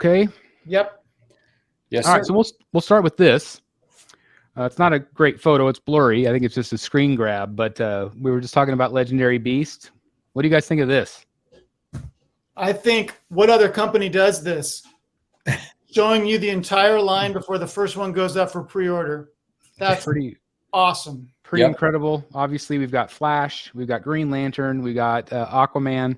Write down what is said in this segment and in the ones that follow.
Okay. Yep. Yes, All sir. right. So we'll start with this. It's not a great photo. It's blurry. I think it's just a screen grab. But we were just talking about Legendary Beast. What do you guys think of this? I think what other company does this? Showing you the entire line before the first one goes up for pre-order. That's pretty awesome. Pretty incredible. Obviously, we've got Flash, we've got Green Lantern, we got Aquaman,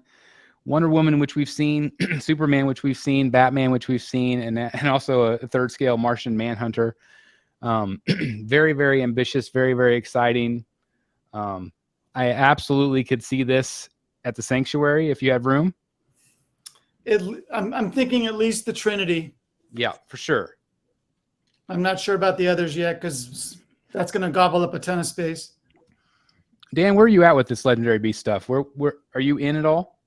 Wonder Woman, which we've seen, Superman, which we've seen, Batman, which we've seen, and also a third scale Martian Manhunter. Very, very ambitious, very, very exciting. I absolutely could see this at the Sanctuary if you have room. I'm thinking at least the Trinity. Yeah, for sure. I'm not sure about the others yet because that's going to gobble up a ton of space. Dan, where are you at with this Legendary Beast stuff? Where are you in at all?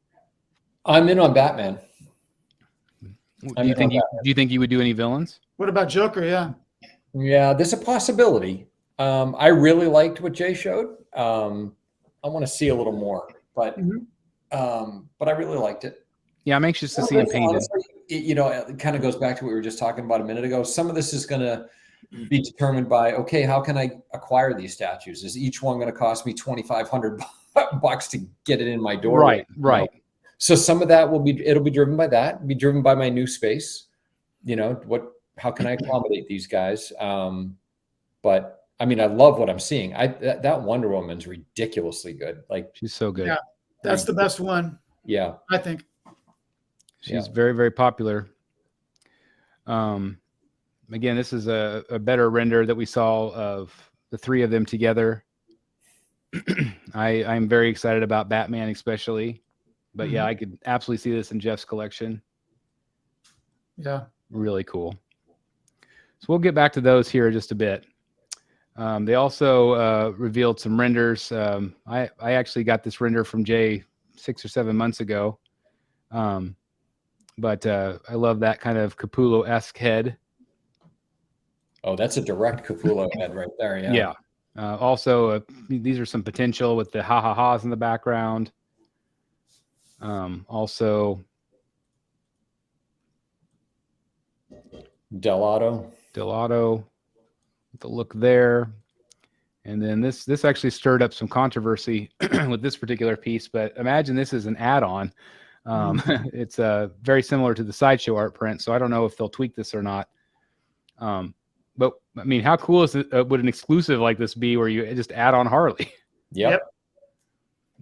I'm in on Batman. Do you think you would do any villains? What about Joker? Yeah. Yeah, there's a possibility. I really liked what Jay showed. I want to see a little more, but I really liked it. Yeah, I'm anxious to see him painted. Honestly, it kind of goes back to what we were just talking about a minute ago. Some of this is going to be determined by, okay, how can I acquire these statues? Is each one going to cost me $2,500 to get it in my door? Right. So some of that it'll be driven by that, be driven by my new space. How can I accommodate these guys? But I mean, I love what I'm seeing. That Wonder Woman's ridiculously good. Like, she's so good. Yeah, that's the best one. Yeah, I think she's very, very popular. Again, this is a better render that we saw of the three of them together. I'm very excited about Batman, especially. But yeah, I could absolutely see this in Jeff's collection. Yeah, really cool. So we'll get back to those here in just a bit. They also revealed some renders. I actually got this render from Jay 6 or 7 months ago. But I love that kind of Capullo-esque head. Oh, that's a direct Capullo head right there. Yeah. Yeah. Also, these are some potential with the ha-ha-has in the background. Also, Delato, the look there. And then this actually stirred up some controversy with this particular piece, but imagine this is an add-on. It's very similar to the Sideshow art print, so I don't know if they'll tweak this or not. But I mean, how cool is it? Would an exclusive like this be where you just add on Harley? Yep.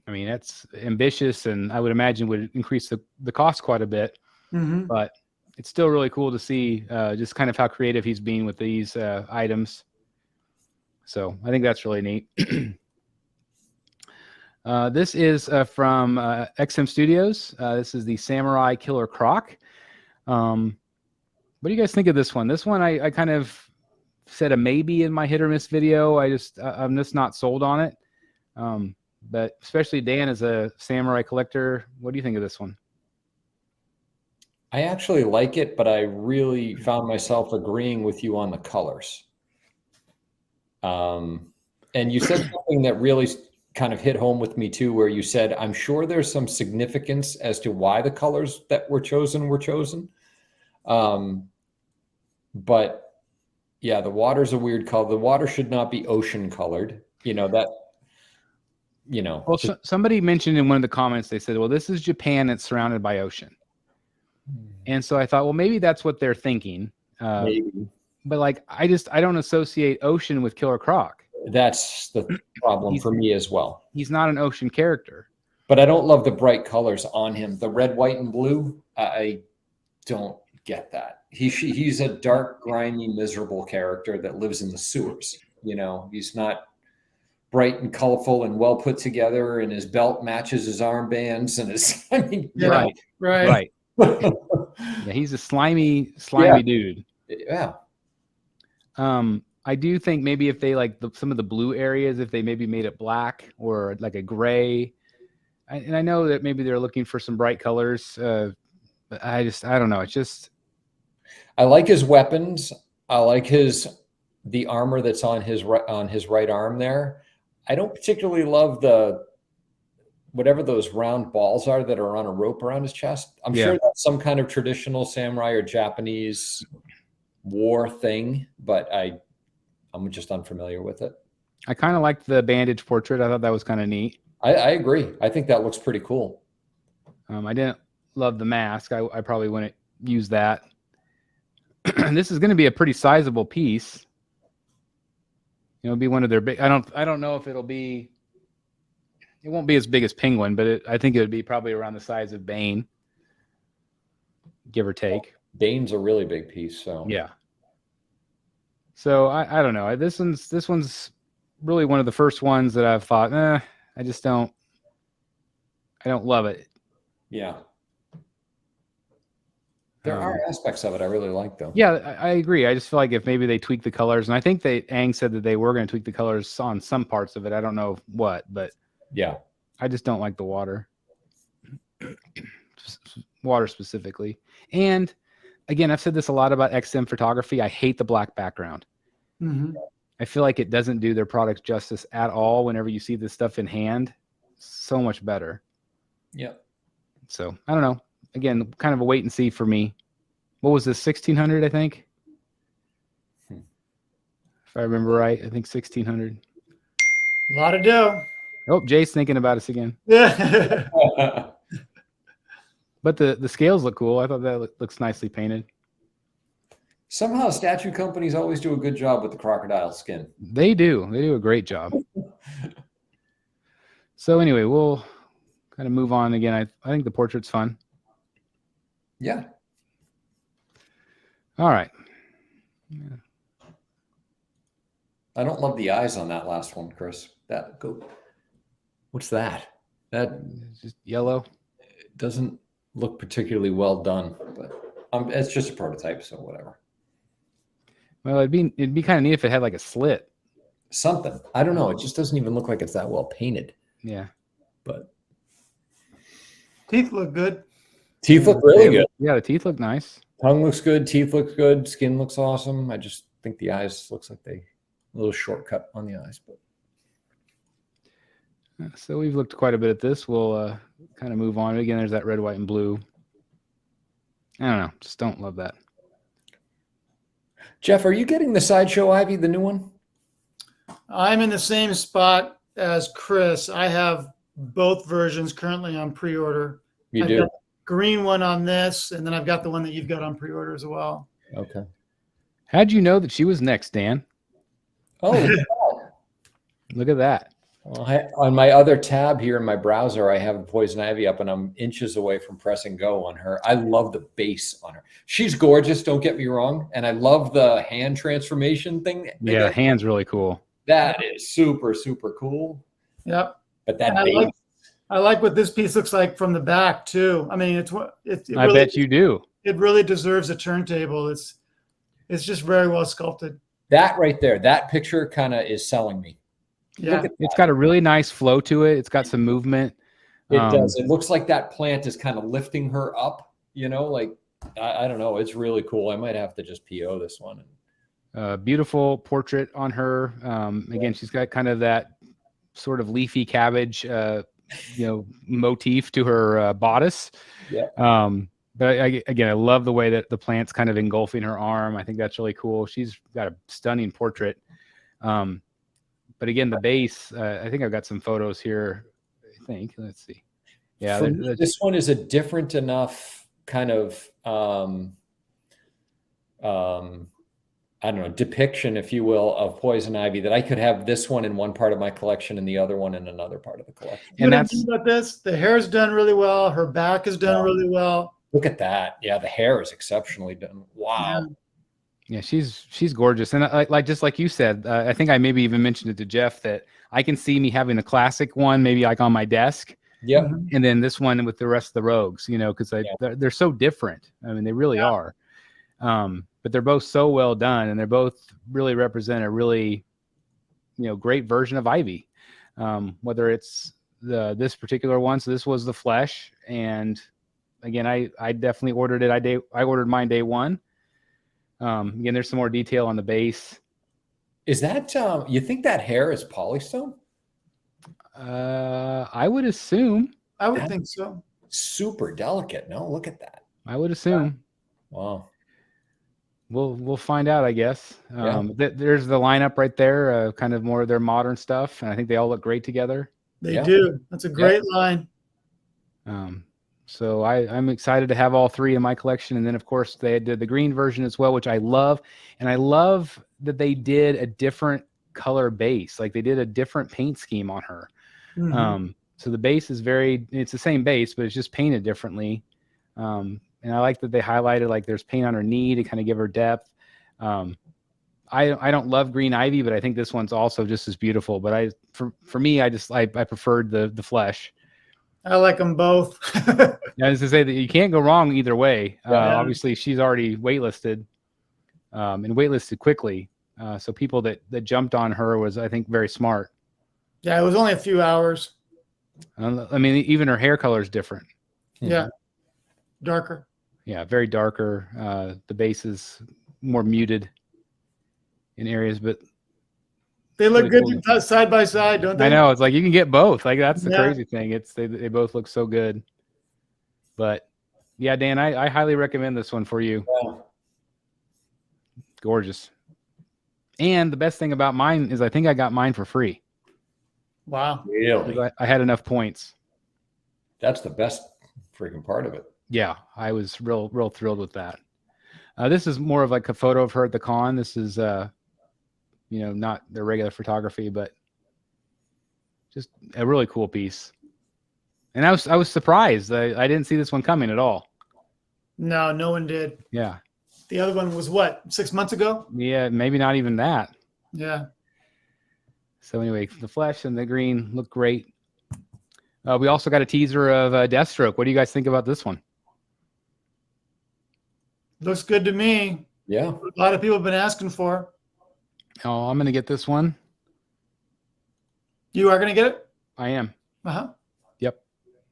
I mean, that's ambitious, and I would imagine would increase the cost quite a bit. But it's still really cool to see just kind of how creative he's being with these items. So I think that's really neat. This is from XM Studios. This is the Samurai Killer Croc. What do you guys think of this one? This one I kind of said a maybe in my hit or miss video. I'm just not sold on it. But especially Dan as a samurai collector, what do you think of this one? I actually like it, but I really found myself agreeing with you on the colors. And you said something that really kind of hit home with me too, where you said, I'm sure there's some significance as to why the colors that were chosen. But yeah, the water's a weird color. The water should not be ocean colored. Well, somebody mentioned in one of the comments, they said, well, this is Japan. It's surrounded by ocean. And so I thought, well, maybe that's what they're thinking. Maybe. But like, I don't associate ocean with Killer Croc. That's the problem for me as well. He's not an ocean character. But I don't love the bright colors on him. The red, white, and blue, I don't get that. He's a dark, grimy, miserable character that lives in the sewers. He's not bright and colorful and well put together, and his belt matches his armbands and his. Right. Yeah, he's a slimy dude. Yeah. I do think maybe if they like some of the blue areas, if they maybe made it black or like a gray, and I know that maybe they're looking for some bright colors. But I don't know. It's just. I like his weapons. I like the armor that's on his right arm there. I don't particularly love the whatever those round balls are that are on a rope around his chest. I'm Yeah. sure that's some kind of traditional samurai or Japanese war thing, but I'm just unfamiliar with it. I kind of liked the bandage portrait. I thought that was kind of neat. I agree. I think that looks pretty cool. I didn't love the mask. I probably wouldn't use that. This is going to be a pretty sizable piece. It'll be one of their big. I don't know if it'll be. It won't be as big as Penguin, but I think it would be probably around the size of Bane, give or take. Bane's a really big piece, so Yeah. So I don't know. This one's really one of the first ones that I've thought, I just don't. I don't love it. Yeah. There are aspects of it I really like, though. Yeah, I agree. I just feel like if maybe they tweak the colors, and I think Aang said that they were going to tweak the colors on some parts of it. I don't know what, but yeah, I just don't like the water. Water specifically. And again, I've said this a lot about XM photography. I hate the black background. Mm-hmm. I feel like it doesn't do their products justice at all whenever you see this stuff in hand. So much better. Yeah. So I don't know. Again, kind of a wait and see for me. What was this, 1600, I think? If I remember right, I think 1600. A lot of dough. Oh, Jay's thinking about us again. Yeah. But the scales look cool. I thought that looks nicely painted. Somehow statue companies always do a good job with the crocodile skin. They do. They do a great job. So anyway, we'll kind of move on again. I think the portrait's fun. Yeah. All right. Yeah. I don't love the eyes on that last one, Chris. What's that? That It's just yellow. doesn't look particularly well done, but it's just a prototype, so whatever. Well, it'd be kind of neat if it had like a slit. Something. I don't know. It just doesn't even look like it's that well painted. Yeah. But Teeth look good. teeth look really good. Yeah, the teeth look nice. Tongue looks good. Teeth look good. Skin looks awesome. I just think the eyes looks like a little shortcut on the eyes. But So we've looked quite a bit at this. We'll kind of move on. Again, there's that red, white, and blue. I don't know. Just don't love that. Jeff, are you getting the Sideshow Ivy, the new one? I'm in the same spot as Chris. I have both versions currently on pre-order. You I've do? got the green one on this, and then I've got the one that you've got on pre-order as well. Okay. How'd you know that she was next, Dan? Oh, Look at that. well, on my other tab here in my browser, I have Poison Ivy up, and I'm inches away from pressing go on her. I love the base on her. She's gorgeous, don't get me wrong, and I love the hand transformation thing. Yeah, hand's really cool. That is super, super cool. Yep. But that And base, I like what this piece looks like from the back too. I mean, I bet you do. It really deserves a turntable. It's just very well sculpted. that right there, that picture kind of is selling me. Yeah. Look at It's got a really nice flow to it. It's got some movement. It does. It looks like that plant is kind of lifting her up, like, I don't know. It's really cool. I might have to just PO this one. Beautiful portrait on her. Again, she's got kind of that sort of leafy cabbage, motif to her bodice. Yeah. But again, I love the way that the plant's kind of engulfing her arm. I think that's really cool. She's got a stunning portrait. But again, the base, I think I've got some photos here. I think. Let's see. Yeah. This one is a different enough kind of, I don't know, depiction, if you will, of Poison Ivy that I could have this one in one part of my collection and the other one in another part of the collection. And that's about this. The hair's done really well. Her back is done really well. Look at that. Yeah, the hair is exceptionally done. Wow. Yeah, she's gorgeous, and just like you said, I think I maybe even mentioned it to Jeff that I can see me having a classic one, maybe like on my desk. Yep. And then this one with the rest of the rogues, because they're so different. I mean, they really are. But they're both so well done, and they're both really represent a really, great version of Ivy. Whether it's this particular one, so this was the flesh, and again, I definitely ordered it. I ordered mine day one. Again, there's some more detail on the base. Is that you think that hair is polystone? I would assume. I would think so. Super delicate. No, look at that. I would assume. Wow. We'll find out, I guess. Yeah. There's the lineup right there, kind of more of their modern stuff, and I think they all look great together. They do. That's a great line. So I'm excited to have all three in my collection, and then of course they did the green version as well, which I love, and I love that they did a different color base, like they did a different paint scheme on her. So the base is it's the same base, but it's just painted differently. And I like that they highlighted like there's paint on her knee to kind of give her depth. I don't love green ivy, but I think this one's also just as beautiful. But for me, I preferred the flesh. I like them both. I was to say that you can't go wrong either way. Obviously, she's already waitlisted, and waitlisted quickly. So people that jumped on her was, I think, very smart. Yeah, it was only a few hours. I mean, even her hair color is different. Yeah, darker. Yeah, very darker. The base is more muted in areas, but they look really good cool. Side by side, don't they? I know. It's like you can get both. Like that's the crazy thing. They both look so good. But yeah, Dan, I highly recommend this one for you. Yeah. Gorgeous. And the best thing about mine is I think I got mine for free. Wow. Really? I had enough points. That's the best freaking part of it. Yeah, I was real thrilled with that. This is more of like a photo of her at the con. This is, not their regular photography, but just a really cool piece. And I was surprised. I didn't see this one coming at all. No one did. Yeah. The other one was what, 6 months ago? Yeah, maybe not even that. Yeah. So anyway, the flesh and the green look great. We also got a teaser of Deathstroke. What do you guys think about this one? Looks good to me. Yeah. A lot of people have been asking for. Oh, I'm going to get this one. You are going to get it? I am. Uh-huh. Yep.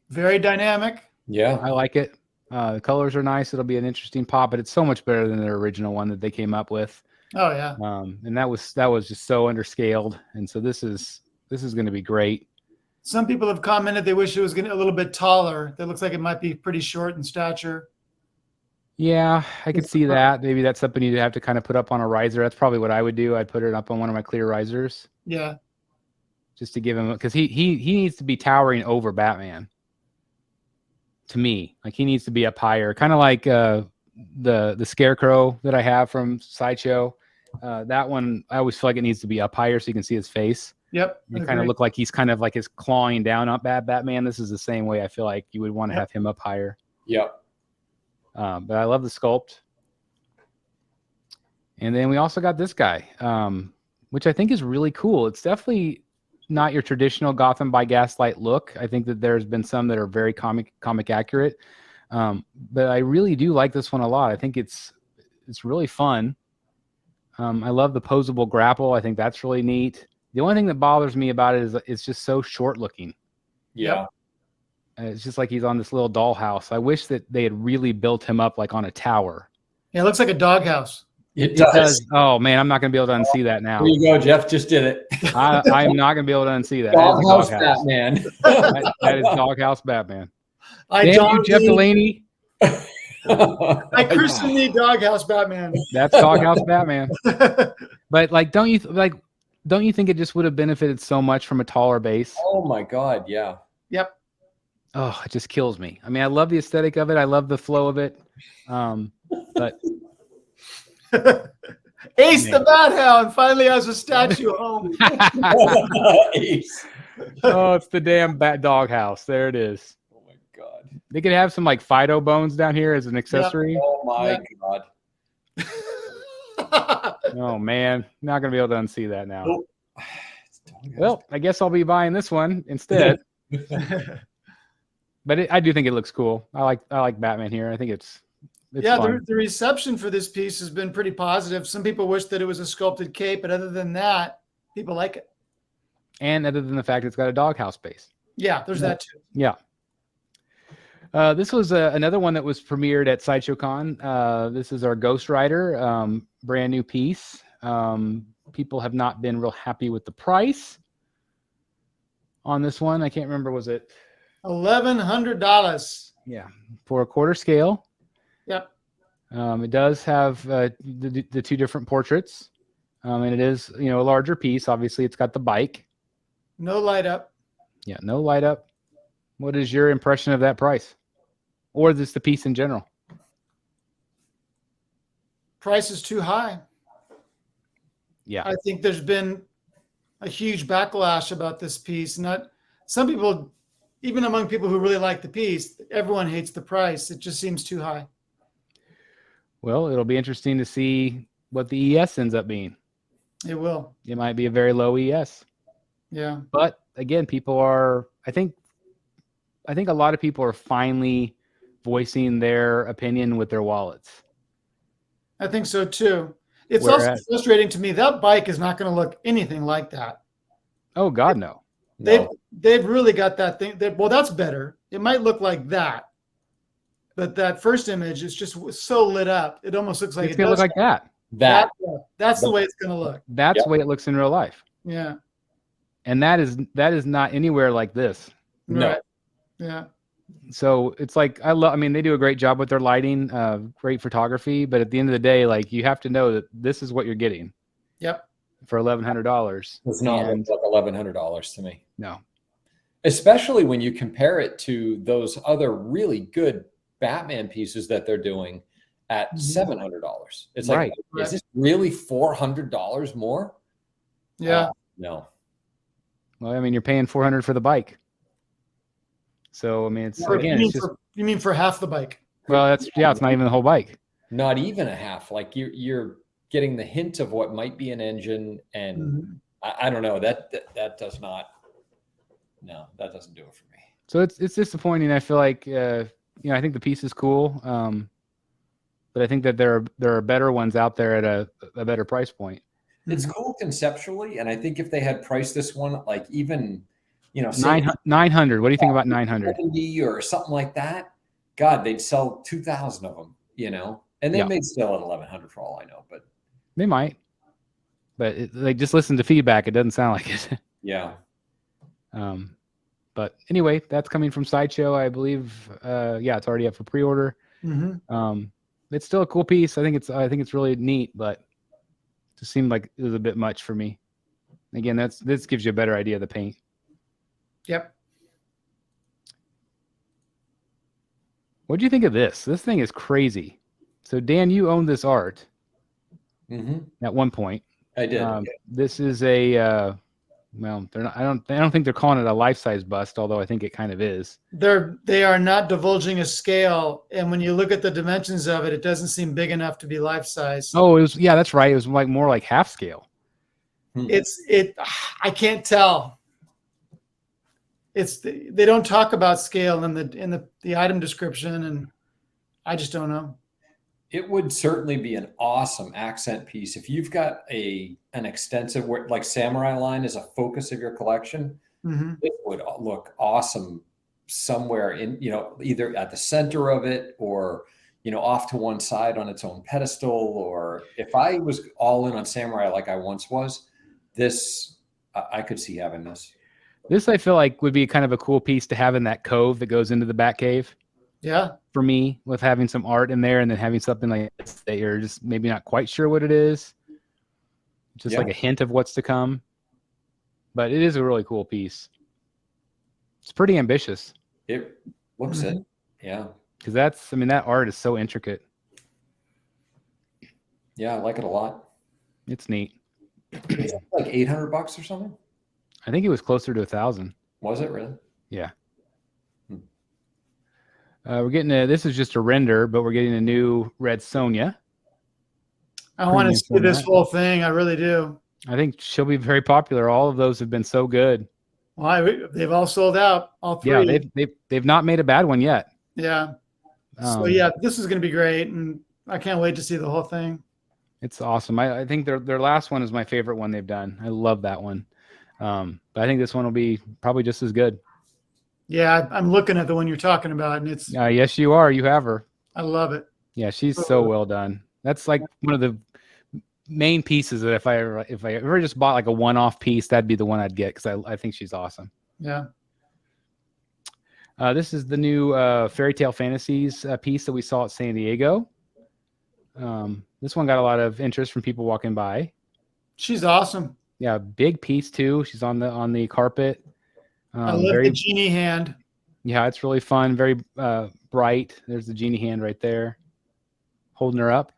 Very dynamic. Yeah. I like it. The colors are nice. It'll be an interesting pop, but it's so much better than their original one that they came up with. Oh yeah. And that was just so underscaled. And so this is going to be great. Some people have commented they wish it was a little bit taller. That looks like it might be pretty short in stature. Yeah, I could see that. Maybe that's something you'd have to kind of put up on a riser. That's probably what I would do. I'd put it up on one of my clear risers. Yeah. Just to give him, because he needs to be towering over Batman. To me, like he needs to be up higher, kind of like the Scarecrow that I have from Sideshow. That one, I always feel like it needs to be up higher so you can see his face. Yep. It kind of look like he's kind of like his clawing down up Batman. This is the same way I feel like you would want to have him up higher. Yep. But I love the sculpt. And then we also got this guy, which I think is really cool. It's definitely not your traditional Gotham by Gaslight look. I think that there's been some that are very comic accurate. But I really do like this one a lot. I think it's really fun. I love the posable grapple. I think that's really neat. The only thing that bothers me about it is it's just so short looking. Yeah. It's just like he's on this little dollhouse. I wish that they had really built him up like on a tower. Yeah, it looks like a doghouse. It does. Oh man, I'm not going to be able to unsee that now. There you go, Jeff. Just did it. I'm not going to be able to unsee that. Doghouse Batman. That is Doghouse Batman. Damn you, Jeff Delaney. I christened the Doghouse Batman. That's Doghouse Batman. But like, don't you think it just would have benefited so much from a taller base? Oh my God, yeah. Yep. Oh, it just kills me. I mean, I love the aesthetic of it. I love the flow of it. But Ace the Bat Hound finally has a statue home. Ace. Oh, it's the damn Doghouse. There it is. Oh my God. They could have some like Fido bones down here as an accessory. Oh my God. Oh man, not gonna be able to unsee that now. Nope. Well, I guess I'll be buying this one instead. But I do think it looks cool. I like Batman here. I think it's fun. The reception for this piece has been pretty positive. Some people wish that it was a sculpted cape, but other than that, people like it. And other than the fact it's got a doghouse base. Yeah, there's that too. Yeah. This was another one that was premiered at Sideshow Con. This is our Ghost Rider, brand new piece. People have not been real happy with the price. on this one. I can't remember. Was it? $1,100. Yeah, for a quarter scale. Yep. It does have the two different portraits, and it is a larger piece. Obviously, it's got the bike. No light up. Yeah, no light up. What is your impression of that price, or just the piece in general? Price is too high. Yeah, I think there's been a huge backlash about this piece. Some people, even among people who really like the piece, everyone hates the price. It just seems too high. Well, it'll be interesting to see what the ES ends up being. It will. It might be a very low ES. Yeah. But again, people are, I think a lot of people are finally voicing their opinion with their wallets. I think so too. It's also frustrating to me. That bike is not going to look anything like that. Oh God, no. They've really got that thing. Well, that's better. It might look like that, but that first image is just so lit up. It almost looks like It's gonna look like that. That's the way it's going to look. That's the way it looks in real life. Yeah. And that is not anywhere like this. No. Right. Yeah. So it's like I mean, they do a great job with their lighting, great photography, but at the end of the day, like you have to know that this is what you're getting. Yep. For $1,100. It's not like $1,100 to me. No. Especially when you compare it to those other really good Batman pieces that they're doing at $700. It's like, is this really $400 more? Yeah. No. Well, I mean, you're paying $400 for the bike. So I mean, it's you mean for half the bike? Well, it's not even the whole bike. Not even a half. Like you're getting the hint of what might be an engine, and I don't know, that does not. No, that doesn't do it for me. So it's disappointing. I feel like I think the piece is cool, but I think that there are better ones out there at a better price point. It's cool conceptually, and I think if they had priced this one like even 900. What do you think about 900 or something like that? God, they'd sell 2,000 of them, and they may sell at 1,100 for all I know, but they might. But they just listen to feedback. It doesn't sound like it. Yeah. But anyway, that's coming from Sideshow, I believe. It's already up for pre-order. It's still a cool piece. I think it's really neat, but it just seemed like it was a bit much for me. Again, this gives you a better idea of the paint. Yep. What do you think of this? This thing is crazy. So Dan, you own this art at one point. I did. This is a well, they're not, I don't think they're calling it a life-size bust, although I think it kind of is. They are not divulging a scale, and when you look at the dimensions of it, it doesn't seem big enough to be life-size. Oh, that's right. It was like more like half scale. I can't tell. They don't talk about scale in the item description, and I just don't know. It would certainly be an awesome accent piece if you've got an extensive like samurai line as a focus of your collection. It would look awesome somewhere in either at the center of it or off to one side on its own pedestal. Or if I was all in on samurai like I once was, this I could see having this. This I feel like would be kind of a cool piece to have in that cove that goes into the Batcave. Yeah. For me, with having some art in there and then having something like this that you're just maybe not quite sure what it is. Just like a hint of what's to come. But it is a really cool piece. It's pretty ambitious. It looks it. Yeah. Because that art is so intricate. Yeah, I like it a lot. It's neat. It's like $800 or something? I think it was closer to 1,000. Was it really? Yeah. We're getting this is just a render, but we're getting a new Red Sonia. I want to see this whole thing. I really do. I think she'll be very popular. All of those have been so good. Well, they've all sold out. All three. Yeah, they've not made a bad one yet. Yeah. So this is going to be great, and I can't wait to see the whole thing. It's awesome. I think their last one is my favorite one they've done. I love that one. But I think this one will be probably just as good. Yeah, I'm looking at the one you're talking about, and it's. Yes, you are. You have her. I love it. Yeah, she's so well done. That's like one of the main pieces that if I ever just bought like a one-off piece, that'd be the one I'd get because I think she's awesome. Yeah. This is the new Fairy Tale Fantasies piece that we saw at San Diego. This one got a lot of interest from people walking by. She's awesome. Yeah, big piece too. She's on the carpet. I love the genie hand. Yeah, it's really fun. Very bright. There's the genie hand right there, holding her up.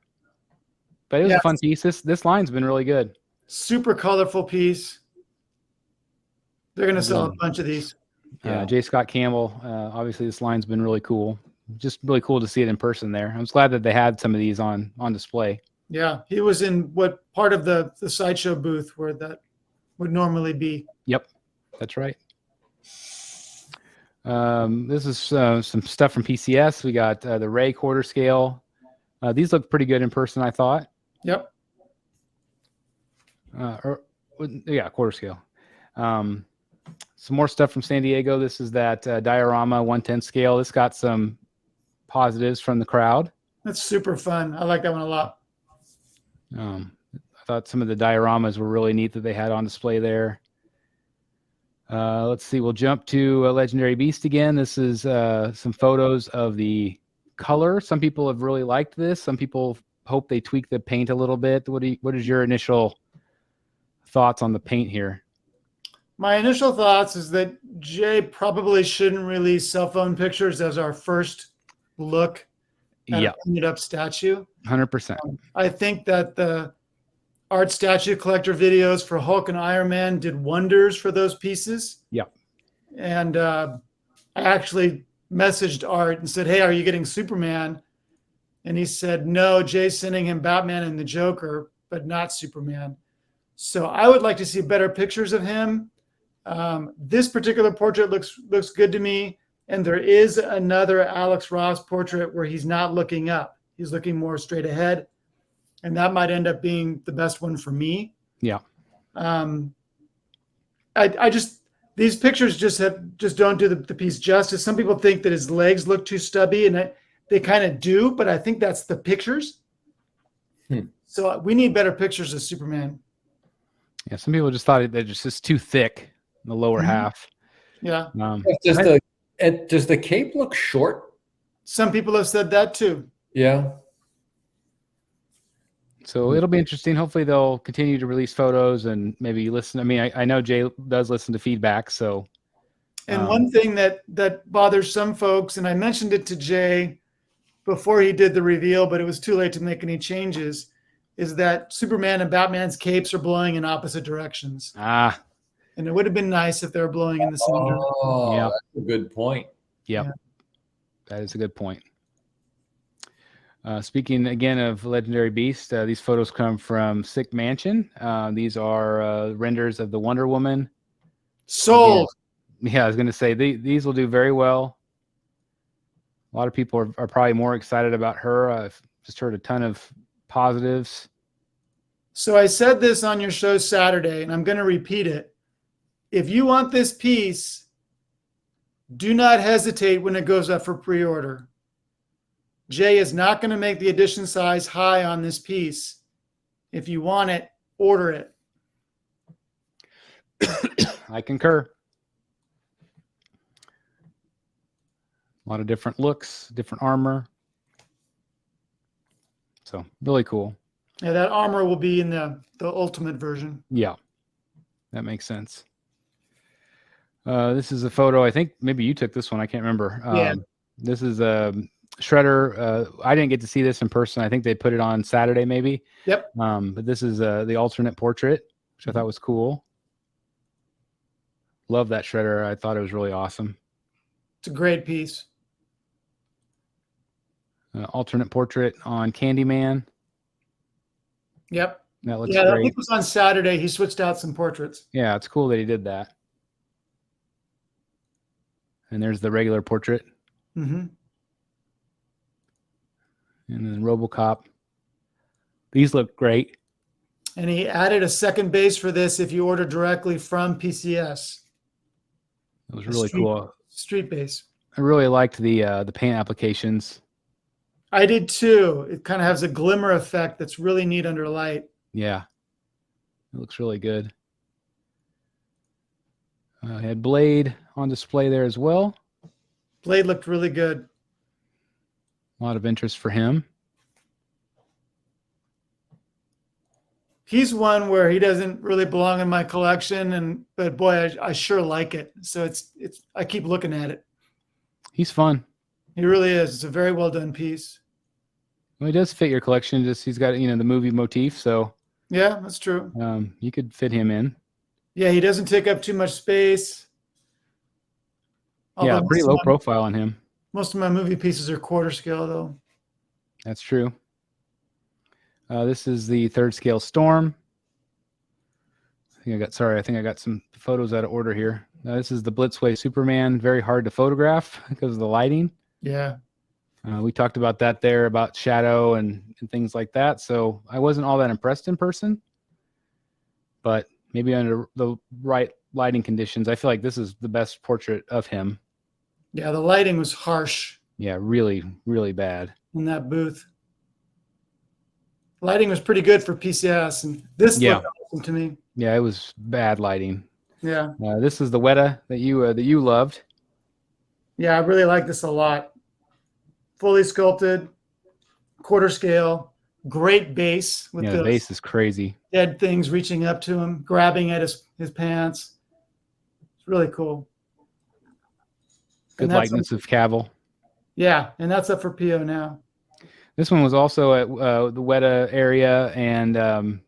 But it was a fun piece. This line's been really good. Super colorful piece. They're gonna sell a bunch of these. J. Scott Campbell. Obviously, this line's been really cool. Just really cool to see it in person there. I'm just glad that they had some of these on display. Yeah, he was in what part of the Sideshow booth where that would normally be. Yep, that's right. This is some stuff from PCS. We got the Ray quarter scale. These look pretty good in person, I thought. Yep. Quarter scale. Some more stuff from San Diego. This is that diorama 110 scale. This got some positives from the crowd. That's super fun. I like that one a lot. I thought some of the dioramas were really neat that they had on display there. Let's see. We'll jump to Legendary Beast again. This is some photos of the color. Some people have really liked this. Some people hope they tweak the paint a little bit. What is your initial thoughts on the paint here? My initial thoughts is that Jay probably shouldn't release cell phone pictures as our first look at a painted up statue. 100%. I think that the art statue collector videos for Hulk and Iron Man did wonders for those pieces. Yep. And I actually messaged Art and said, hey, are you getting Superman? And he said, no, Jay's sending him Batman and the Joker, but not Superman. So I would like to see better pictures of him. This particular portrait looks good to me. And there is another Alex Ross portrait where he's not looking up. He's looking more straight ahead. And that might end up being the best one for me. Yeah. These pictures just don't do the piece justice. Some people think that his legs look too stubby, and they kind of do, but I think that's the pictures. So we need better pictures of Superman. Yeah, some people just thought they're just too thick in the lower half. Yeah. Does the cape look short? Some people have said that too. Yeah. So it'll be interesting. Hopefully they'll continue to release photos and maybe listen. I mean, I know Jay does listen to feedback. So, and one thing that bothers some folks, and I mentioned it to Jay before he did the reveal, but it was too late to make any changes, is that Superman and Batman's capes are blowing in opposite directions. And it would have been nice if they were blowing in the same direction. Oh, yeah, that's a good point. Yep. Yeah. That is a good point. Speaking again of Legendary Beast, these photos come from Sick Mansion. These are renders of the Wonder Woman. Sold. Again, yeah, I was going to say these will do very well. A lot of people are probably more excited about her. I've just heard a ton of positives. So I said this on your show Saturday, and I'm going to repeat it. If you want this piece, do not hesitate when it goes up for pre-order. Jay is not going to make the edition size high on this piece. If you want it, order it. I concur. A lot of different looks, different armor. So really cool. Yeah, that armor will be in the ultimate version. Yeah, that makes sense. This is a photo. I think maybe you took this one. I can't remember. Yeah. This is a Shredder. I didn't get to see this in person. I think they put it on Saturday, maybe. Yep. But this is the alternate portrait, which I thought was cool. Love that Shredder. I thought it was really awesome. It's a great piece. Alternate portrait on Candyman. Yep. That looks great. great. I think it was on Saturday. He switched out some portraits. Yeah, it's cool that he did that. And there's the regular portrait. Mm-hmm. And then RoboCop. These look great. And he added a second base for this if you order directly from PCS. It was really cool. Street base. I really liked the paint applications. I did too. It kind of has a glimmer effect that's really neat under light. Yeah. It looks really good. Had Blade on display there as well. Blade looked really good. A lot of interest for him. He's one where he doesn't really belong in my collection, but boy, I sure like it. So I keep looking at it. He's fun. He really is. It's a very well done piece. Well, he does fit your collection. Just he's got the movie motif, so yeah, that's true. You could fit him in. Yeah, he doesn't take up too much space. Yeah, pretty low profile on him. Most of my movie pieces are quarter scale, though. That's true. This is the 3rd scale Storm. I think I got some photos out of order here. This is the Blitzway Superman. Very hard to photograph because of the lighting. Yeah. We talked about that there, about shadow and things like that. So I wasn't all that impressed in person. But maybe under the right lighting conditions, I feel like this is the best portrait of him. Yeah, the lighting was harsh. Yeah, really, really bad. In that booth. Lighting was pretty good for PCS, and this looked awesome to me. Yeah, it was bad lighting. Yeah. This is the Weta that you loved. Yeah, I really like this a lot. Fully sculpted, quarter scale, great base with the base is crazy. Dead things reaching up to him, grabbing at his pants. It's really cool. Good likeness of Cavill. Yeah, and that's up for PO now. This one was also at the Weta area, and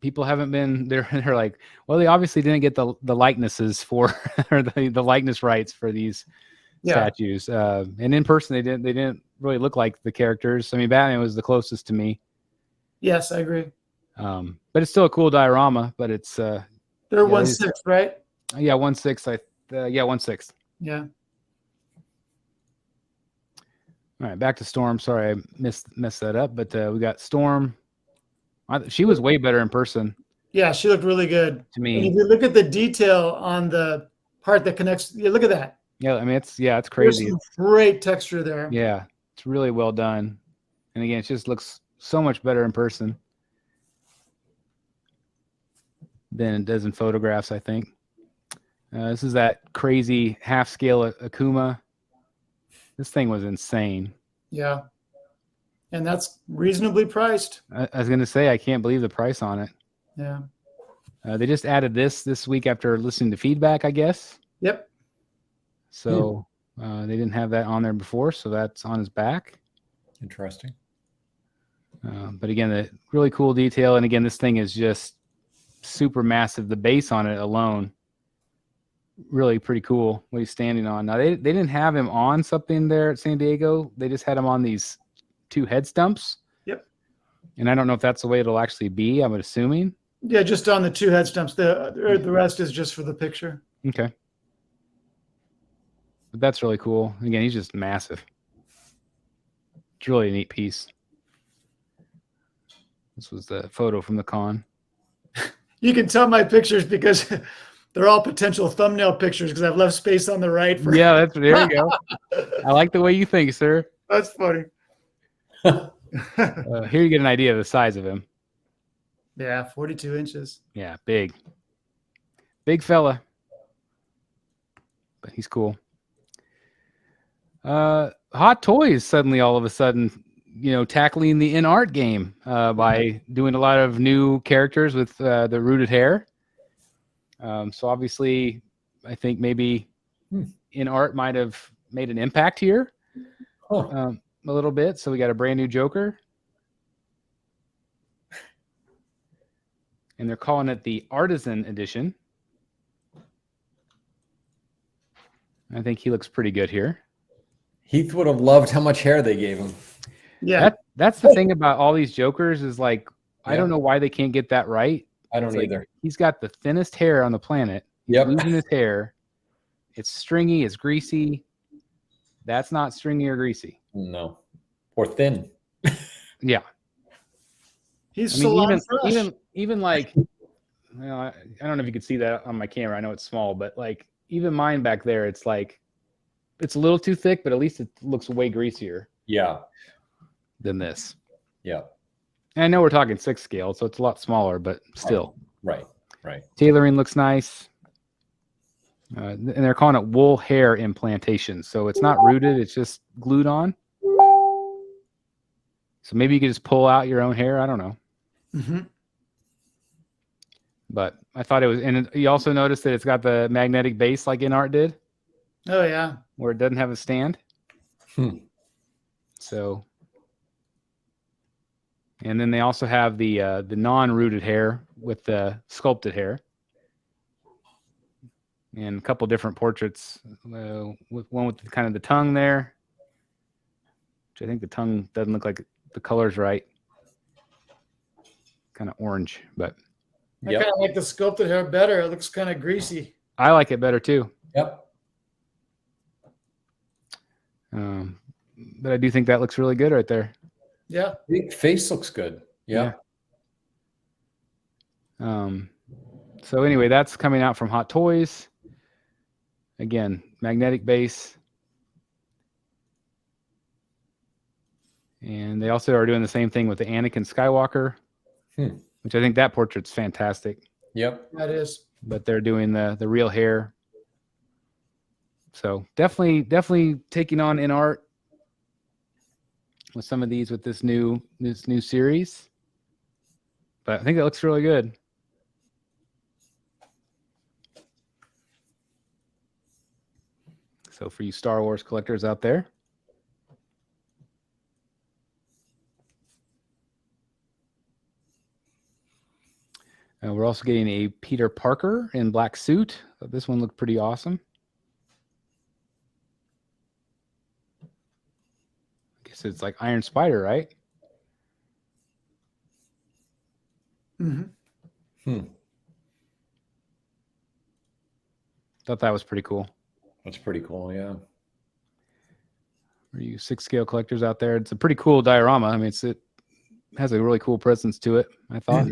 people haven't been there. They're like, well, they obviously didn't get the likenesses for or the likeness rights for these statues. And in person, they didn't really look like the characters. I mean, Batman was the closest to me. Yes, I agree. But it's still a cool diorama. But it's they're 1/6, right? Yeah, 1/6. 1/6. Yeah. All right, back to Storm. Sorry, I messed that up. But we got Storm. She was way better in person. Yeah, she looked really good to me. And if you look at the detail on the part that connects, look at that. Yeah, I mean it's crazy. There's some great texture there. Yeah, it's really well done. And again, it just looks so much better in person than it does in photographs, I think. This is that crazy half-scale Akuma. This thing was insane. Yeah. And that's reasonably priced. I was going to say, I can't believe the price on it. Yeah. They just added this week after listening to feedback, I guess. Yep. So they didn't have that on there before, so that's on his back. Interesting. But again, the really cool detail. And again, this thing is just super massive. The base on it alone, really pretty cool what he's standing on. Now, they didn't have him on something there at San Diego. They just had him on these 2 head stumps. Yep. And I don't know if that's the way it'll actually be, I'm assuming. Yeah, just on the 2 head stumps. The rest is just for the picture. Okay. But that's really cool. Again, he's just massive. It's really a neat piece. This was the photo from the con. You can tell my pictures because they're all potential thumbnail pictures because I've left space on the right. Yeah, there you go. I like the way you think, sir. That's funny. Here you get an idea of the size of him. Yeah, 42 inches. Yeah, big. Big fella. But he's cool. Hot Toys suddenly all of a sudden, tackling the in-art game by doing a lot of new characters with the rooted hair. So obviously, I think maybe in-art might have made an impact here a little bit. So we got a brand new Joker. And they're calling it the Artisan Edition. I think he looks pretty good here. Heath would have loved how much hair they gave him. Yeah. That's the thing about all these Jokers is like, I don't know why they can't get that right. I don't either. He's got the thinnest hair on the planet. Yep. Losing his hair. It's stringy. It's greasy. That's not stringy or greasy. No. Or thin. Yeah. He's salon fresh. Even like, I don't know if you could see that on my camera. I know it's small, but like even mine back there, it's like, it's a little too thick, but at least it looks way greasier. Yeah. Than this. Yeah. And I know we're talking 6 scale, so it's a lot smaller, but still. Right. Tailoring looks nice. And they're calling it wool hair implantation. So it's not rooted; it's just glued on. So maybe you could just pull out your own hair. I don't know. Mm-hmm. But I thought it was, and you also noticed that it's got the magnetic base like InArt did, Oh yeah. where it doesn't have a stand. So, and then they also have the non-rooted hair with the sculpted hair, and a couple different portraits. With one with kind of the tongue there, which I think the tongue doesn't look like the color's right. Kind of orange, but I kind of like the sculpted hair better. It looks kind of greasy. I like it better too. Yep. But I do think that looks really good right there. Yeah. Big face looks good. Yeah. So anyway, that's coming out from Hot Toys. Again, magnetic base. And they also are doing the same thing with the Anakin Skywalker, which I think that portrait's fantastic. Yep. That is. But they're doing the real hair. So definitely taking on InArt with some of these with this new series. But I think it looks really good. So for you Star Wars collectors out there. We're also getting a Peter Parker in black suit. This one looked pretty awesome. I guess it's like Iron Spider, right? Mm-hmm. Thought that was pretty cool. That's pretty cool, yeah. For you 6-scale collectors out there, it's a pretty cool diorama. I mean, it has a really cool presence to it, I thought.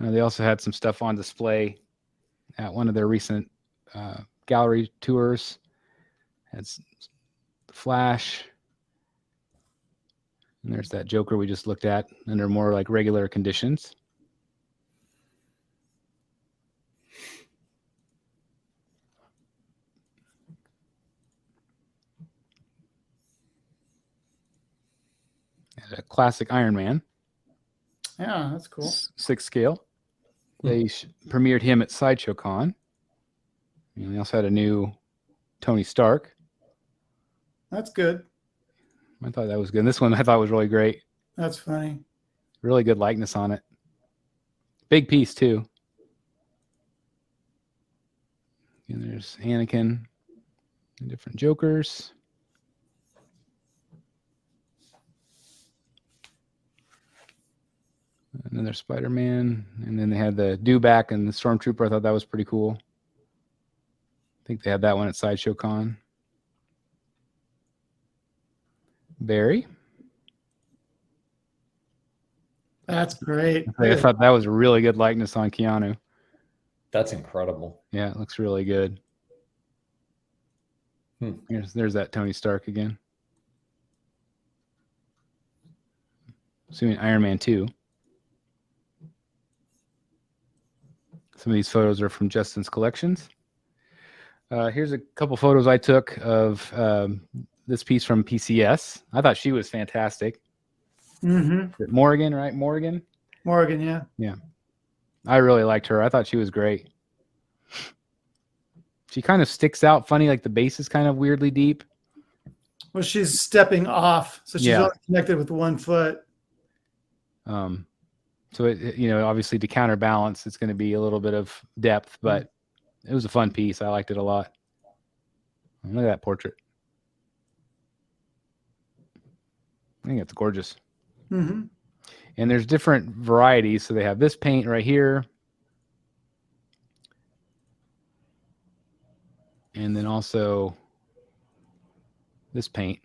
They also had some stuff on display at one of their recent gallery tours. Had the Flash. And there's that Joker we just looked at under more like regular conditions. And a classic Iron Man. Yeah, that's cool. 6-scale. They premiered him at Sideshow Con. And they also had a new Tony Stark. That's good. I thought that was good. And this one I thought was really great. That's funny. Really good likeness on it. Big piece too. And there's Anakin and different Jokers. And then there's Spider-Man. And then they had the Dewback and the Stormtrooper. I thought that was pretty cool. I think they had that one at Sideshow Con. Barry. That's great. I thought that was a really good likeness on Keanu. That's incredible. Yeah, it looks really good. There's that Tony Stark again. Assuming Iron Man 2. Some of these photos are from Justin's collections. Here's a couple photos I took of this piece from PCS. I thought she was fantastic. Mm-hmm. Morgan, right? Morgan, yeah. Yeah. I really liked her. I thought she was great. She kind of sticks out funny, like the base is kind of weirdly deep. Well, she's stepping off, so she's only connected with one foot. So it obviously to counterbalance, it's going to be a little bit of depth, but it was a fun piece. I liked it a lot. Look at that portrait. I think it's gorgeous. Mm-hmm. And there's different varieties. So they have this paint right here. And then also this paint.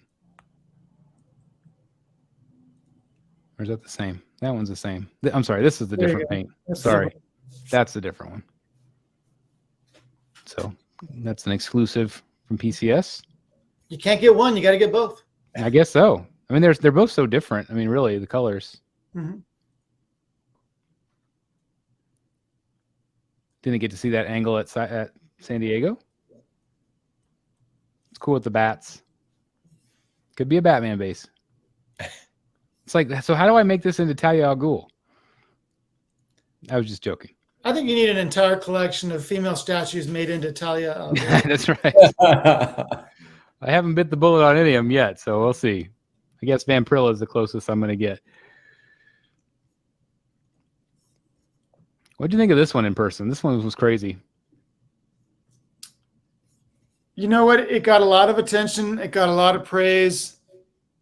Or is that the same? That one's the same. I'm sorry, this is the different paint. Sorry, that's the different one. So that's an exclusive from PCS. You can't get one, you got to get both. I guess so. I mean, they're both so different. I mean, really, the colors. Mm-hmm. Didn't get to see that angle at San Diego. It's cool with the bats. Could be a Batman base. It's like, so how do I make this into Talia al Ghul? I was just joking. I think you need an entire collection of female statues made into Talia al Ghul. That's right. I haven't bit the bullet on any of them yet, so we'll see. I guess Vampirilla is the closest I'm going to get. What do you think of this one in person? This one was crazy. You know what? It got a lot of attention. It got a lot of praise.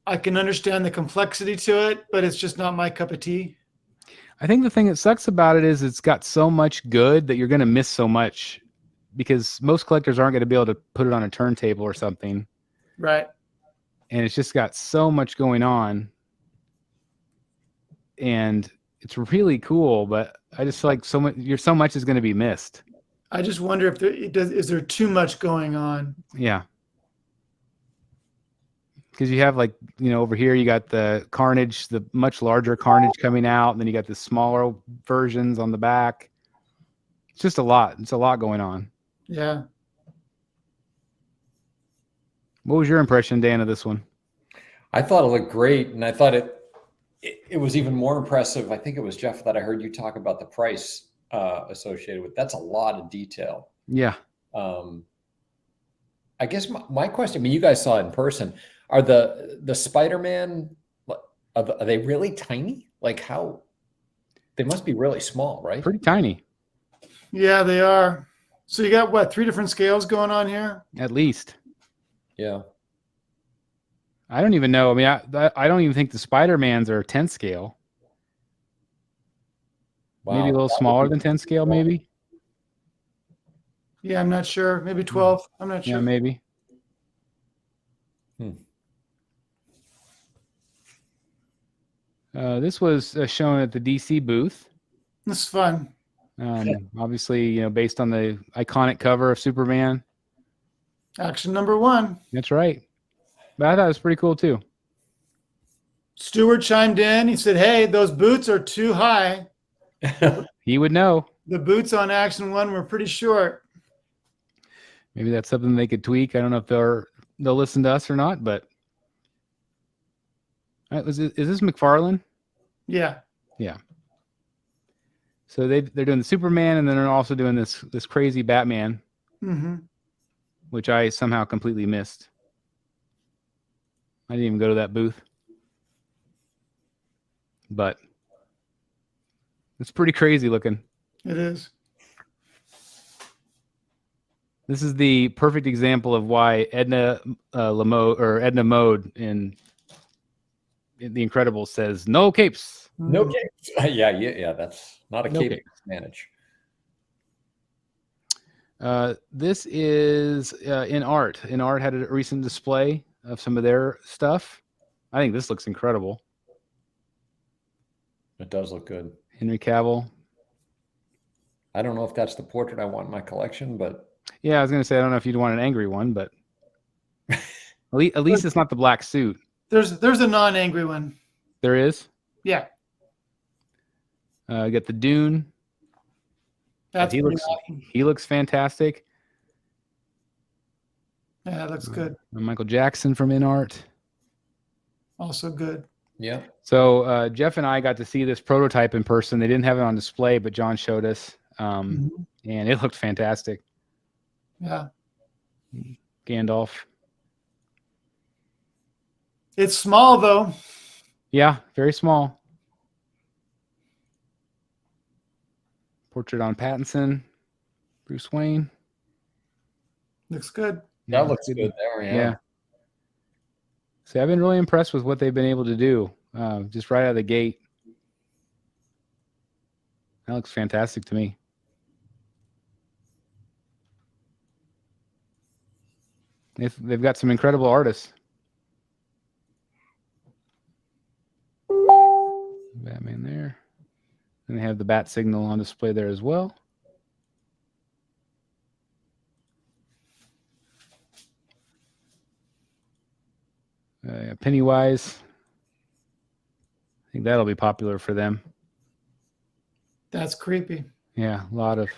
I can understand the complexity to it, but it's just not my cup of tea. I think the thing that sucks about it is it's got so much good that you're going to miss so much, because most collectors aren't going to be able to put it on a turntable or something. Right. And it's just got so much going on. And it's really cool, but I just feel like so much is going to be missed. I just wonder if is there too much going on? Yeah. Because you have, like, you know, over here you got the Carnage, the much larger Carnage coming out, and then you got the smaller versions on the back. It's just a lot. It's a lot going on. Yeah. What was your impression, Dan, of this one? I thought it looked great, and I thought it was even more impressive. I think it was Jeff that I heard you talk about the price associated with. That's a lot of detail. Yeah. I guess my question, I mean, you guys saw it in person. Are the Spider-Man, are they really tiny? Like, how? They must be really small, right? Pretty tiny. Yeah, they are. So you got what, 3 different scales going on here? At least. Yeah. I don't even know. I mean, I don't even think the Spider-Mans are 10 scale. Wow. Maybe a little smaller than 10 scale, maybe. Yeah, I'm not sure. Maybe 12. I'm not sure. Yeah, maybe. This was shown at the DC booth. This is fun. Obviously, you know, based on the iconic cover of Superman. Action number 1. That's right. But I thought it was pretty cool too. Stewart chimed in. He said, "Hey, those boots are too high." He would know. The boots on Action 1 were pretty short. Maybe that's something they could tweak. I don't know if they'll listen to us or not, but is this McFarlane? Yeah. Yeah. So they're doing the Superman, and then they're also doing this crazy Batman, which I somehow completely missed. I didn't even go to that booth, but it's pretty crazy looking. It is. This is the perfect example of why Edna Mode in The Incredibles says no capes. No capes. Yeah. That's not a cape to manage. This is in art. In art had a recent display of some of their stuff. I think this looks incredible. It does look good. Henry Cavill. I don't know if that's the portrait I want in my collection, but yeah, I was gonna say I don't know if you'd want an angry one, but at least it's not the black suit. There's a non-angry one. There is. Yeah. You got the Dune. That's he looks fantastic. Yeah, that looks good. Michael Jackson from In Art. Also good. Yeah. So Jeff and I got to see this prototype in person. They didn't have it on display, but John showed us, and it looked fantastic. Yeah. Gandalf. It's small though. Yeah, very small. Portrait on Pattinson. Bruce Wayne. Looks good. That looks good there, yeah. See, I've been really impressed with what they've been able to do, just right out of the gate. That looks fantastic to me. They've got some incredible artists. Batman there. And they have the bat signal on display there as well. Pennywise. I think that'll be popular for them. That's creepy. Yeah, a lot of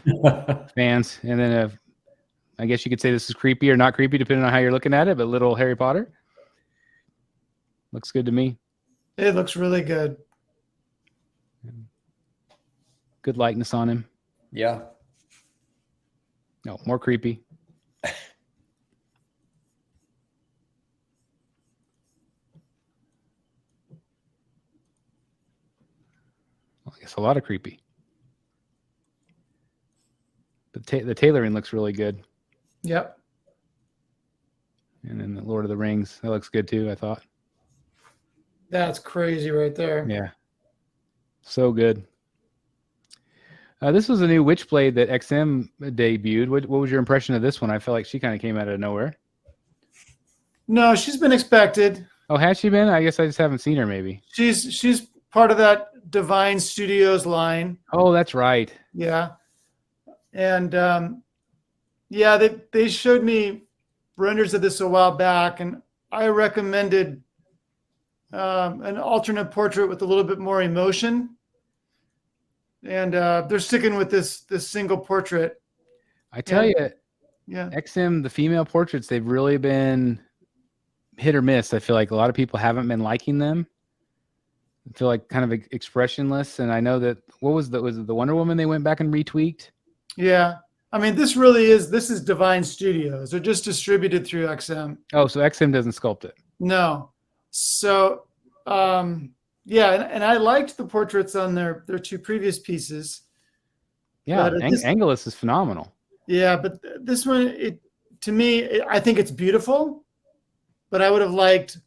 fans. And then I guess you could say this is creepy or not creepy, depending on how you're looking at it, but little Harry Potter. Looks good to me. It looks really good. Good likeness on him. Yeah. No, more creepy. Well, I guess a lot of creepy. The tailoring looks really good. Yep. And then the Lord of the Rings, that looks good too, I thought. That's crazy right there. Yeah. So good. This was a new Witchblade that XM debuted. What was your impression of this one? I feel like she kind of came out of nowhere. No, she's been expected. Oh, has she been? I guess I just haven't seen her maybe. She's part of that Divine Studios line. Oh, that's right. Yeah. And yeah, they showed me renders of this a while back, and I recommended an alternate portrait with a little bit more emotion. And they're sticking with this single portrait. I tell you, yeah, XM, the female portraits, they've really been hit or miss. I feel like a lot of people haven't been liking them. I feel like kind of expressionless. And I know that was it the Wonder Woman they went back and retweaked? Yeah. I mean, this is Divine Studios. They're just distributed through XM. Oh, so XM doesn't sculpt it. No. So yeah, and I liked the portraits on their two previous pieces. Yeah, Angelus is phenomenal. Yeah, but this one, to me, I think it's beautiful, but I would have liked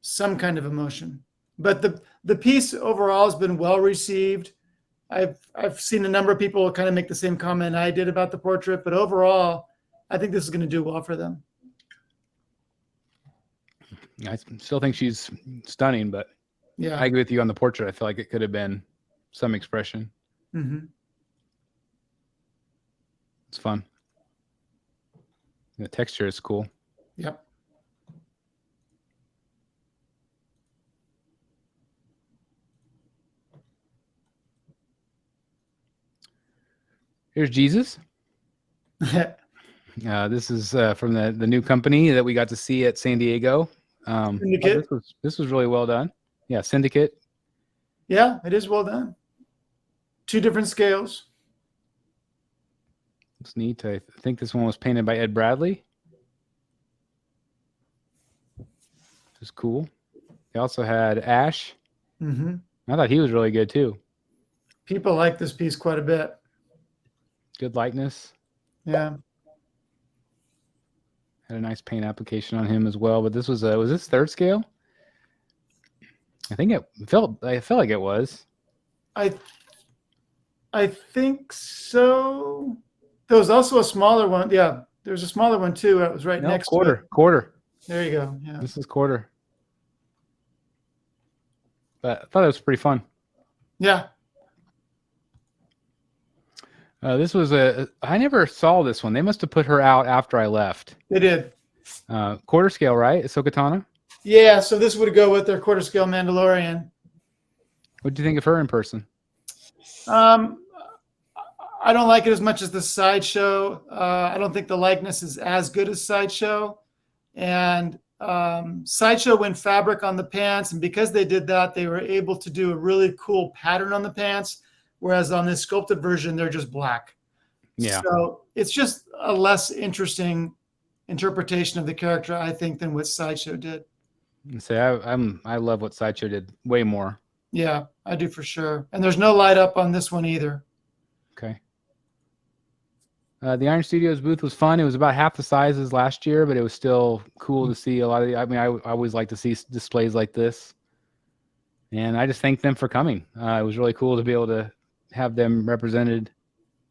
some kind of emotion. But the piece overall has been well received. I've seen a number of people kind of make the same comment I did about the portrait, but overall, I think this is going to do well for them. I still think she's stunning, but yeah, I agree with you on the portrait. I feel like it could have been some expression. Mm-hmm. It's fun. The texture is cool. Yep. Here's Jesus. This is from the new company that we got to see at San Diego. Syndicate. This was really well done. Yeah, Syndicate. Yeah, it is well done. 2 different scales. It's neat. I think this one was painted by Ed Bradley. Which is cool. They also had Ash. Mm-hmm. I thought he was really good too. People like this piece quite a bit. Good likeness. Yeah. Had a nice paint application on him as well. But this was this 3rd scale? I think I felt like it was. I think so. There was also a smaller one. Yeah, there's a smaller one too. It was right next to it. Quarter. There you go. Yeah. This is quarter. But I thought it was pretty fun. Yeah. This was I never saw this one. They must have put her out after I left. They did. Quarter scale, right? Ahsoka Tano? Yeah, so this would go with their quarter scale Mandalorian. What do you think of her in person? I don't like it as much as the Sideshow. I don't think the likeness is as good as Sideshow. And Sideshow went fabric on the pants. And because they did that, they were able to do a really cool pattern on the pants. Whereas on this sculpted version, they're just black. Yeah. So it's just a less interesting interpretation of the character, I think, than what Sideshow did. Say I love what Sideshow did way more. Yeah, I do for sure. And there's no light up on this one either. Okay. The Iron Studios booth was fun. It was about half the size as last year, but it was still cool to see a lot of I always like to see displays like this. And I just thank them for coming. It was really cool to be able to have them represented.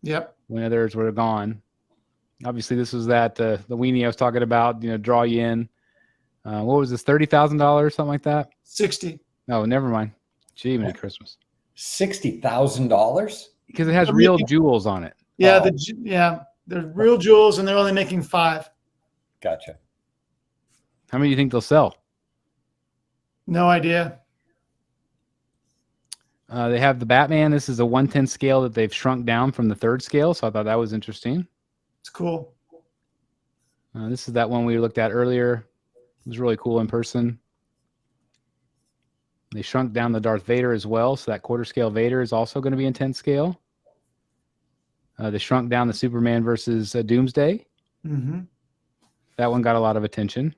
Yep. When others were gone. Obviously, this was that the weenie I was talking about, draw you in. What was this, $30,000, something like that? 60. Oh, never mind. Gee, Merry Christmas. $60,000? Because it has real jewels on it. Yeah, they're real jewels, and they're only making 5. Gotcha. How many do you think they'll sell? No idea. They have the Batman. This is a 1/10 scale that they've shrunk down from the 3rd scale, so I thought that was interesting. It's cool. This is that one we looked at earlier. It was really cool in person. They shrunk down the Darth Vader as well, so that 1/4 scale Vader is also going to be in 10 scale. They shrunk down the Superman versus Doomsday. Mm-hmm. That one got a lot of attention.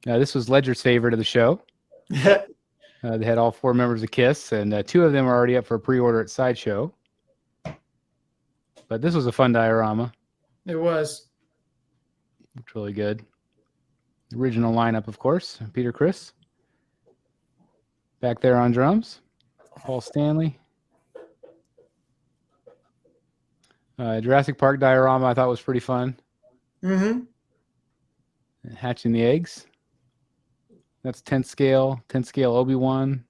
This was Ledger's favorite of the show. They had all 4 members of KISS, and 2 of them are already up for pre-order at Sideshow. But this was a fun diorama. It was. Looked really good. Original lineup, of course. Peter Criss. Back there on drums. Paul Stanley. Jurassic Park diorama I thought was pretty fun. Mm-hmm. Hatching the eggs. That's 10th scale. 10th scale Obi-Wan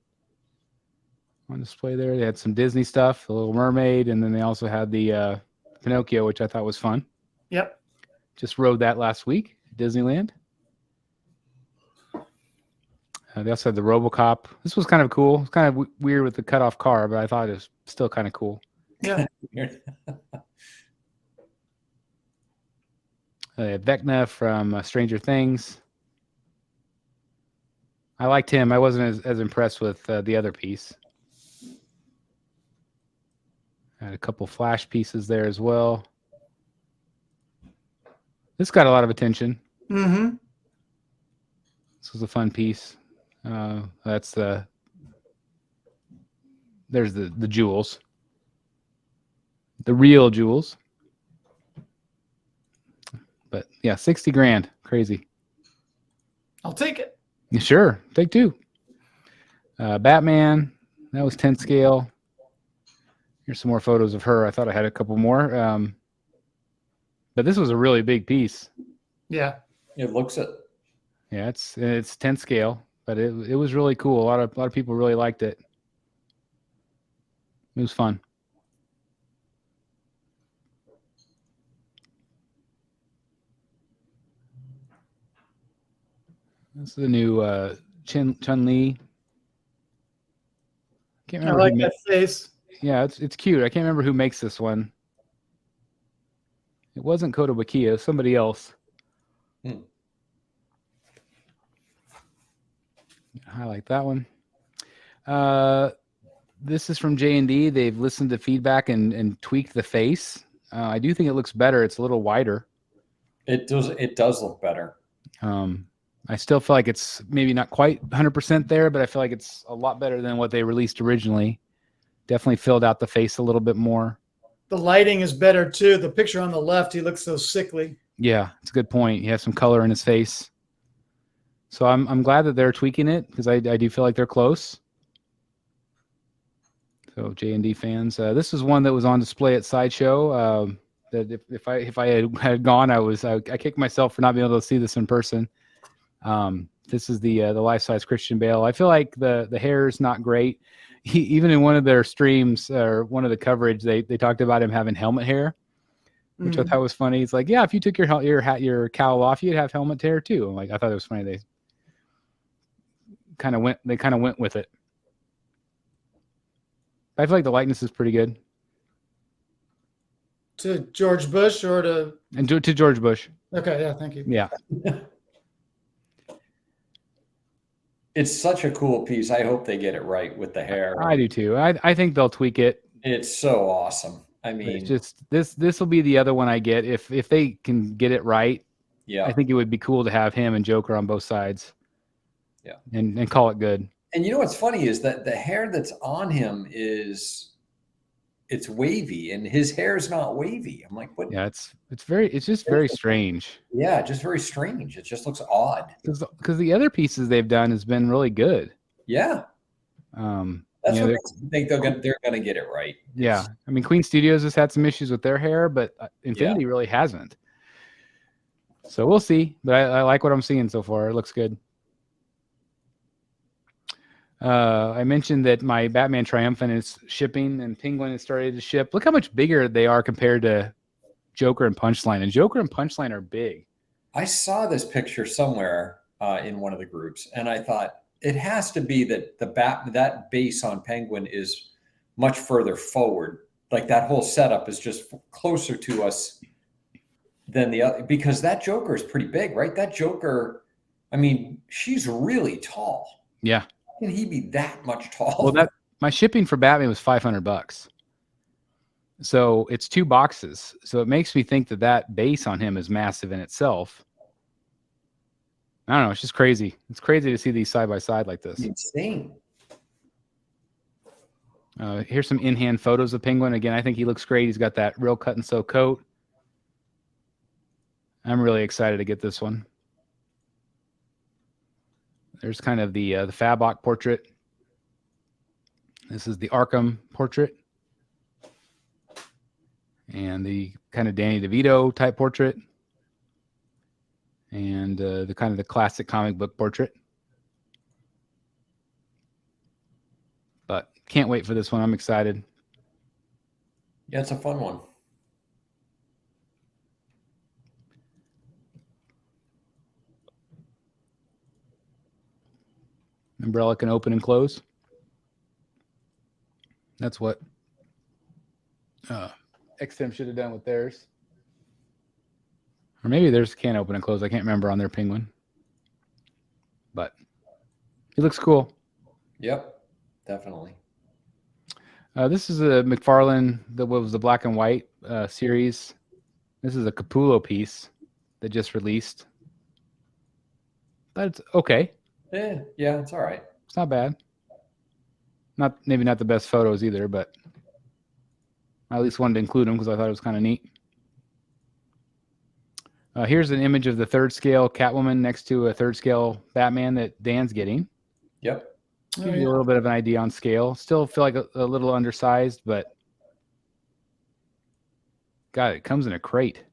on display there. They had some Disney stuff, The Little Mermaid, and then they also had the Pinocchio, which I thought was fun. Yep. Just rode that last week at Disneyland. They also had the RoboCop. This was kind of cool. It's kind of weird with the cutoff car, but I thought it was still kind of cool. Yeah. Vecna from Stranger Things. I liked him. I wasn't as impressed with the other piece. Had a couple Flash pieces there as well. This got a lot of attention. Mm-hmm. This was a fun piece. That's there's the jewels. The real jewels. But yeah, 60 grand. Crazy. I'll take it. Yeah, sure. Take 2. Batman. That was 10 scale. Here's some more photos of her. I thought I had a couple more. But this was a really big piece. Yeah. It looks it. Yeah, it's 10 scale, but it was really cool. A lot of people really liked it. It was fun. This is the new Chun-Li. Can't I remember. like that face. Yeah, it's cute. I can't remember who makes this one. It wasn't Kotobukiya, it was somebody else. I like that one. This is from J&D. They've listened to feedback and tweaked the face. I do think it looks better. It's a little wider. It does look better. I still feel like it's maybe not quite 100% there, but I feel like it's a lot better than what they released originally. Definitely filled out the face a little bit more. The lighting is better too. The picture on the left, he looks so sickly. Yeah, it's a good point. He has some color in his face. So I'm glad that they're tweaking it because I do feel like they're close. So J&D fans, this is one that was on display at Sideshow. That if I had gone, I kicked myself for not being able to see this in person. This is the life-size Christian Bale. I feel like the hair is not great. Even in one of their streams or one of the coverage, they talked about him having helmet hair, which I thought was funny. He's like, yeah, if you took your cowl off, you'd have helmet hair too. I'm like, I thought it was funny. They kind of went with it. I feel like the likeness is pretty good. To George Bush or to George Bush. Okay, yeah, thank you. Yeah. It's such a cool piece. I hope they get it right with the hair. I do too. I think they'll tweak it. It's so awesome. I mean, it's just this will be the other one I get if they can get it right. Yeah, I think it would be cool to have him and Joker on both sides. Yeah, and call it good. And you know what's funny is that the hair that's on him it's wavy, and his hair is not wavy. I'm like, what? Yeah, it's just very strange. Yeah, just very strange. It just looks odd. Because the other pieces they've done has been really good. Yeah. That's what makes me think they're gonna get it right. Yeah, I mean, Queen Studios has had some issues with their hair, but Infinity really hasn't. So we'll see. But I like what I'm seeing so far. It looks good. I mentioned that my Batman Triumphant is shipping, and Penguin has started to ship. Look how much bigger they are compared to Joker and Punchline. And Joker and Punchline are big. I saw this picture somewhere in one of the groups, and I thought, it has to be that that base on Penguin is much further forward. Like that whole setup is just closer to us than the other, because that Joker is pretty big, right? That Joker, I mean, she's really tall. Yeah. How can he be that much taller? Well, my shipping for Batman was $500. So it's 2 boxes. So it makes me think that that base on him is massive in itself. I don't know. It's just crazy. It's crazy to see these side by side like this. Insane. Here's some in-hand photos of Penguin. Again, I think he looks great. He's got that real cut and sew coat. I'm really excited to get this one. There's kind of the Fabok portrait. This is the Arkham portrait. And the kind of Danny DeVito type portrait. And the kind of the classic comic book portrait. But can't wait for this one. I'm excited. Yeah, it's a fun one. Umbrella can open and close. That's what XM should have done with theirs. Or maybe theirs can open and close. I can't remember on their Penguin. But he looks cool. Yep, definitely. This is a McFarlane, what was the black and white series. This is a Capullo piece that just released. But it's okay. Yeah, it's all right. It's not bad. Maybe not the best photos either, but I at least wanted to include them because I thought it was kind of neat. Here's an image of the 3rd scale Catwoman next to a 3rd scale Batman that Dan's getting. Yep. Gives you a little bit of an idea on scale. Still feel like a little undersized, but God, it comes in a crate.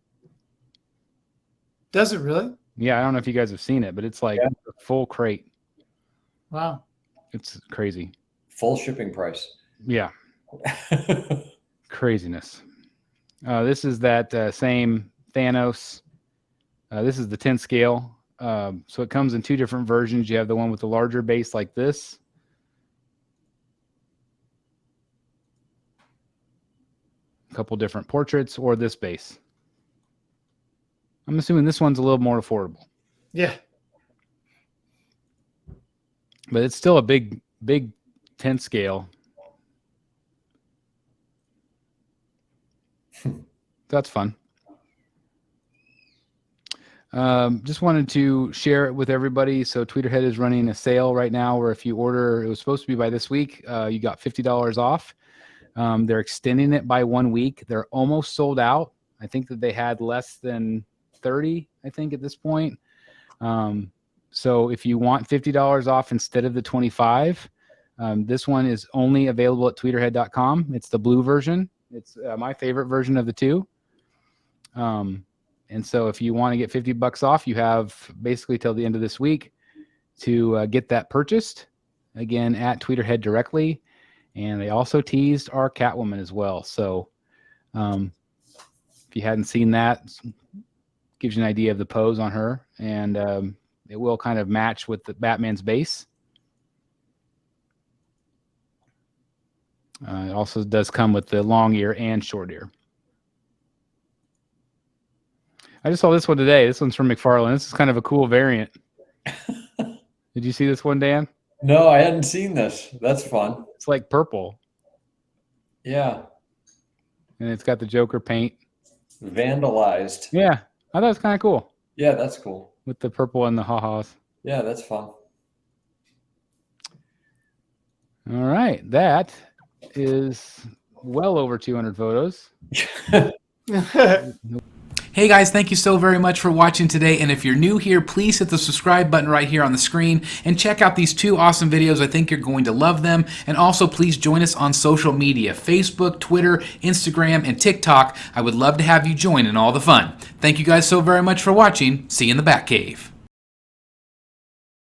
Does it really? Yeah, I don't know if you guys have seen it, but it's like a full crate. Wow. It's crazy. Full shipping price. Yeah. Craziness. This is that same Thanos. This is the 10 scale. So it comes in 2 different versions. You have the one with the larger base like this. A couple different portraits, or this base. I'm assuming this one's a little more affordable. Yeah. But it's still a big 10 scale. That's fun. Just wanted to share it with everybody. So Tweeterhead is running a sale right now where if you order, it was supposed to be by this week, you got $50 off. They're extending it by 1 week. They're almost sold out. I think that they had less than 30, I think, at this point. So if you want $50 off instead of the 25, this one is only available at tweeterhead.com. It's the blue version. It's my favorite version of the 2. And so if you want to get $50 off, you have basically till the end of this week to get that purchased, again, at Tweeterhead directly. And they also teased our Catwoman as well. So if you hadn't seen that, gives you an idea of the pose on her. And it will kind of match with the Batman's base. It also does come with the long ear and short ear. I just saw this one today. This one's from McFarlane. This is kind of a cool variant. Did you see this one, Dan? No, I hadn't seen this. That's fun. It's like purple. Yeah. And it's got the Joker paint. Vandalized. Yeah. I thought it was kind of cool. Yeah, that's cool. With the purple and the ha-has. Yeah, that's fun. All right. That is well over 200 photos. Hey guys, thank you so very much for watching today, and if you're new here, please hit the subscribe button right here on the screen and check out these 2 awesome videos. I think you're going to love them. And also please join us on social media, Facebook, Twitter, Instagram, and TikTok. I would love to have you join in all the fun. Thank you guys so very much for watching. See you in the Batcave.